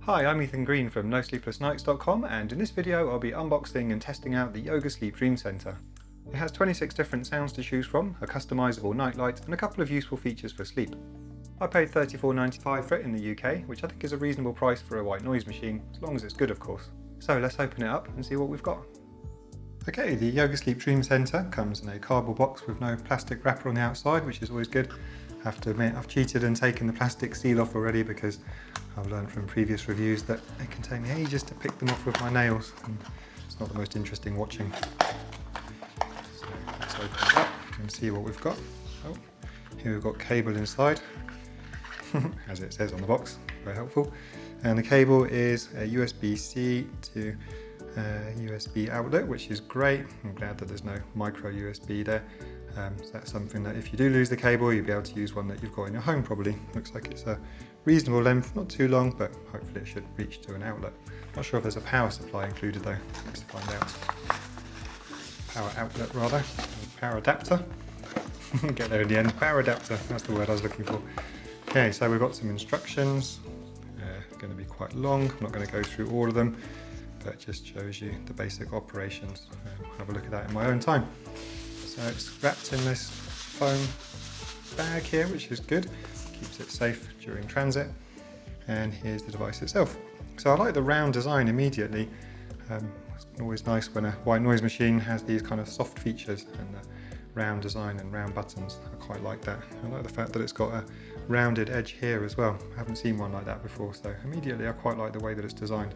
Hi, I'm Ethan Green from NoSleeplessNights.com, and in this video I'll be unboxing and testing out the Yogasleep Dreamcenter. It has 26 different sounds to choose from, a customisable nightlight and a couple of useful features for sleep. I paid $34.95 for it in the UK, which I think is a reasonable price for a white noise machine, as long as it's good of course. So let's open it up and see what we've got. Okay, the Yogasleep Dreamcenter comes in a cardboard box with no plastic wrapper on the outside, which is always good. I have to admit I've cheated and taken the plastic seal off already because I've learned from previous reviews that it can take me ages to pick them off with my nails, and it's not the most interesting watching. So let's open it up and see what we've got. Oh, here we've got cable inside, as it says on the box, very helpful. And the cable is a USB-C to USB outlet, which is great. I'm glad that there's no micro USB there. So that's something that if you do lose the cable, you'll be able to use one that you've got in your home probably. Looks like it's a reasonable length, not too long, but hopefully it should reach to an outlet. Not sure if there's a power supply included though. Let's find out. Power outlet rather, power adapter. Get there in the end, power adapter, that's the word I was looking for. Okay, so we've got some instructions. Going to be quite long, I'm not going to go through all of them, but it just shows you the basic operations. I'll have a look at that in my own time. So it's wrapped in this foam bag here, which is good, keeps it safe during transit. And here's the device itself. So I like the round design immediately. It's always nice when a white noise machine has these kind of soft features and the round design and round buttons. I quite like that. I like the fact that it's got a rounded edge here as well. I haven't seen one like that before, so immediately I quite like the way that it's designed.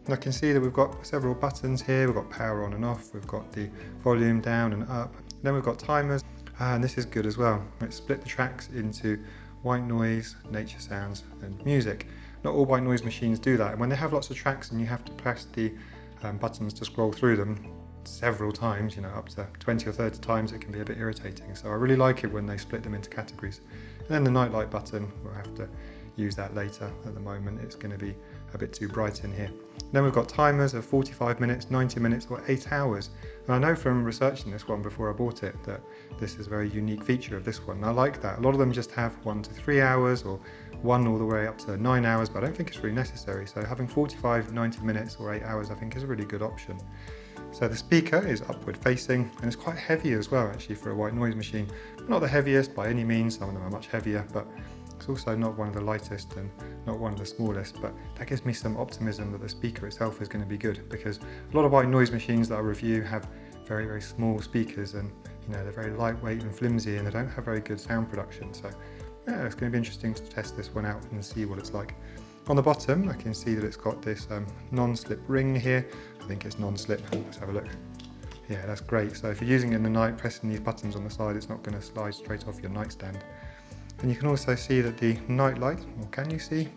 And I can see that we've got several buttons here. We've got power on and off, we've got the volume down and up, then we've got timers, and this is good as well. It's split the tracks into white noise, nature sounds and music. Not all white noise machines do that, and when they have lots of tracks and you have to press the buttons to scroll through them several times, you know, up to 20 or 30 times, it can be a bit irritating. So I really like it when they split them into categories. And then the nightlight button, we'll have to use that later. At the moment it's going to be a bit too bright in here. Then we've got timers of 45 minutes, 90 minutes or 8 hours. And I know from researching this one before I bought it that this is a very unique feature of this one. And I like that. A lot of them just have 1 to 3 hours or 1 all the way up to 9 hours, but I don't think it's really necessary. So having 45, 90 minutes or 8 hours I think is a really good option. So the speaker is upward facing and it's quite heavy as well actually for a white noise machine. Not the heaviest by any means, some of them are much heavier, but it's also not one of the lightest and not one of the smallest, but that gives me some optimism that the speaker itself is going to be good, because a lot of white noise machines that I review have very, very small speakers and you know they're very lightweight and flimsy and they don't have very good sound production. So yeah, it's going to be interesting to test this one out and see what it's like. On the bottom I can see that it's got this non-slip ring here. I think it's non-slip. Let's have a look. Yeah, that's great. So if you're using it in the night, pressing these buttons on the side, it's not going to slide straight off your nightstand. And you can also see that the nightlight, or can you see?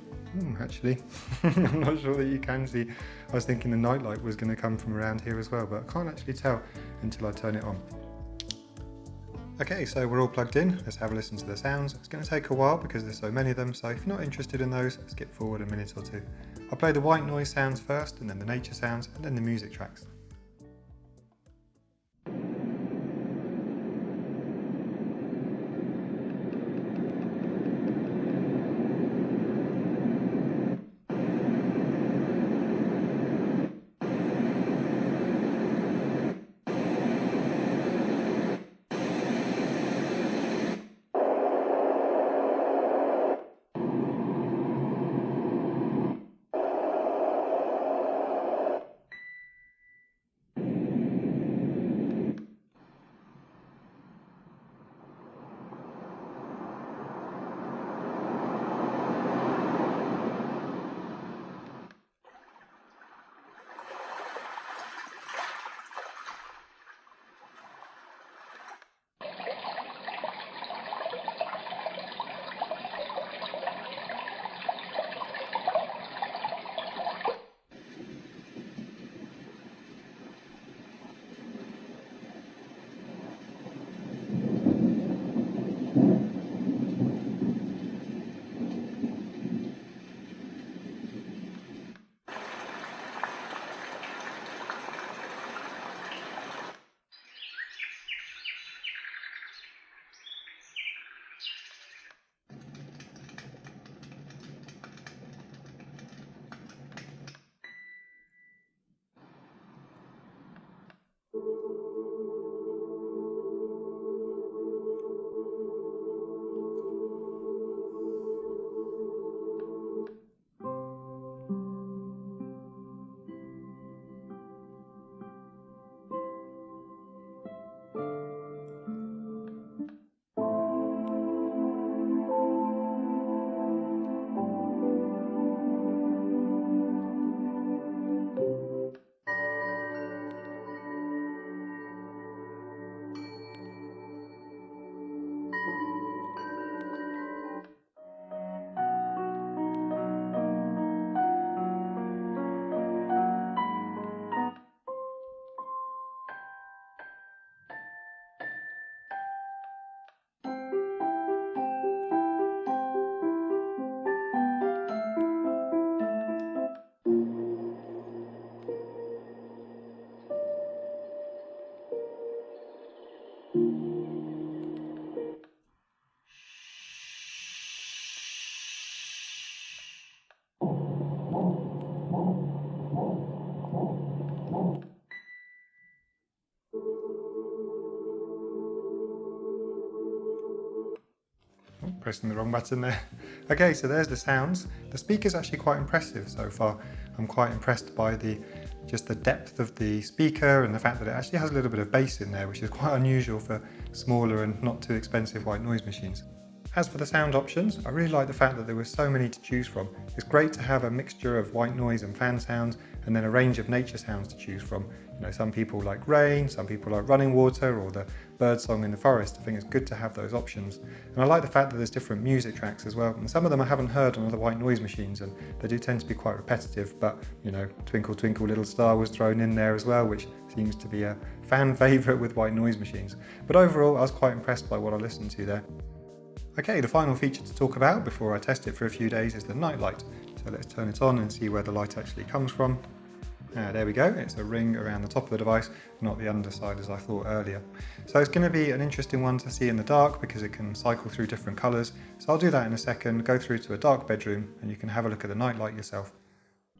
Actually, I'm not sure that you can see. I was thinking the nightlight was going to come from around here as well, but I can't actually tell until I turn it on. Okay, so we're all plugged in. Let's have a listen to the sounds. It's going to take a while because there's so many of them, so if you're not interested in those, skip forward a minute or two. I'll play the white noise sounds first, and then the nature sounds, and then the music tracks. pressing the wrong button there. Okay, so there's the sounds. The speaker's actually quite impressive so far. I'm quite impressed by just the depth of the speaker and the fact that it actually has a little bit of bass in there, which is quite unusual for smaller and not too expensive white noise machines. As for the sound options, I really like the fact that there were so many to choose from. It's great to have a mixture of white noise and fan sounds, and then a range of nature sounds to choose from. You know, some people like rain, some people like running water, or the bird song in the forest. I think it's good to have those options. And I like the fact that there's different music tracks as well. And some of them I haven't heard on other white noise machines, and they do tend to be quite repetitive, but you know, Twinkle Twinkle Little Star was thrown in there as well, which seems to be a fan favourite with white noise machines. But overall, I was quite impressed by what I listened to there. Okay, the final feature to talk about before I test it for a few days is the nightlight. So let's turn it on and see where the light actually comes from. There we go, it's a ring around the top of the device, not the underside as I thought earlier. So it's going to be an interesting one to see in the dark because it can cycle through different colours. So I'll do that in a second, go through to a dark bedroom and you can have a look at the nightlight yourself.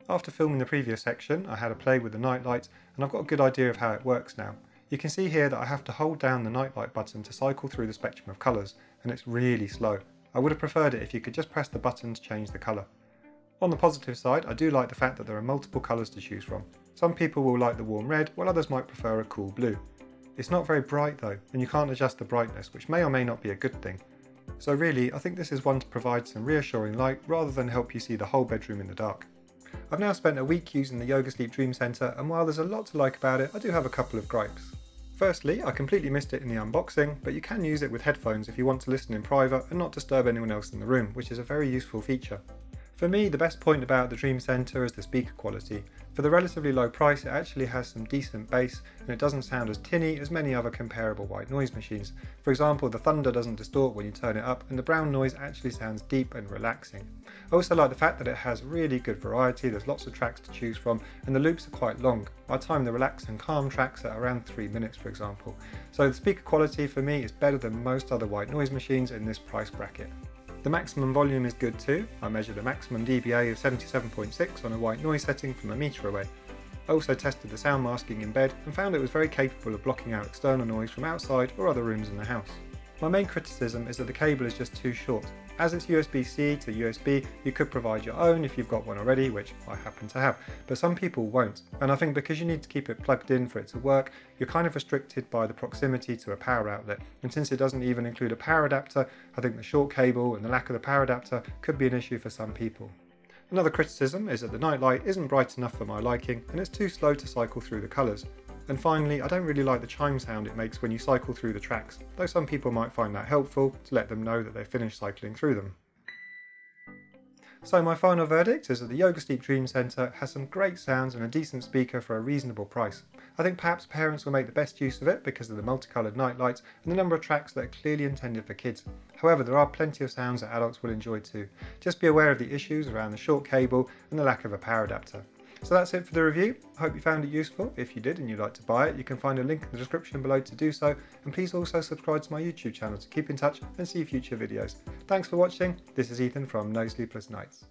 After filming the previous section, I had a play with the nightlight and I've got a good idea of how it works now. You can see here that I have to hold down the nightlight button to cycle through the spectrum of colours, and it's really slow. I would have preferred it if you could just press the button to change the colour. On the positive side, I do like the fact that there are multiple colours to choose from. Some people will like the warm red, while others might prefer a cool blue. It's not very bright though, and you can't adjust the brightness, which may or may not be a good thing. So really, I think this is one to provide some reassuring light rather than help you see the whole bedroom in the dark. I've now spent a week using the Yogasleep Dreamcenter, and while there's a lot to like about it, I do have a couple of gripes. Firstly, I completely missed it in the unboxing, but you can use it with headphones if you want to listen in private and not disturb anyone else in the room, which is a very useful feature. For me, the best point about the Dreamcenter is the speaker quality. For the relatively low price, it actually has some decent bass, and it doesn't sound as tinny as many other comparable white noise machines. For example, the thunder doesn't distort when you turn it up, and the brown noise actually sounds deep and relaxing. I also like the fact that it has really good variety, there's lots of tracks to choose from, and the loops are quite long. I time the relax and calm tracks at around 3 minutes, for example. So the speaker quality for me is better than most other white noise machines in this price bracket. The maximum volume is good too. I measured a maximum dBA of 77.6 on a white noise setting from a metre away. I also tested the sound masking in bed and found it was very capable of blocking out external noise from outside or other rooms in the house. My main criticism is that the cable is just too short. As it's USB-C to USB, you could provide your own if you've got one already, which I happen to have, but some people won't. And I think because you need to keep it plugged in for it to work, you're kind of restricted by the proximity to a power outlet. And since it doesn't even include a power adapter, I think the short cable and the lack of the power adapter could be an issue for some people. Another criticism is that the nightlight isn't bright enough for my liking, and it's too slow to cycle through the colours. And finally, I don't really like the chime sound it makes when you cycle through the tracks, though some people might find that helpful to let them know that they've finished cycling through them. So my final verdict is that the Yogasleep Dreamcenter has some great sounds and a decent speaker for a reasonable price. I think perhaps parents will make the best use of it because of the multicoloured nightlights and the number of tracks that are clearly intended for kids. However, there are plenty of sounds that adults will enjoy too. Just be aware of the issues around the short cable and the lack of a power adapter. So that's it for the review. I hope you found it useful. If you did and you'd like to buy it, you can find a link in the description below to do so, and please also subscribe to my YouTube channel to keep in touch and see future videos. Thanks for watching. This is Ethan from No Sleepless Nights.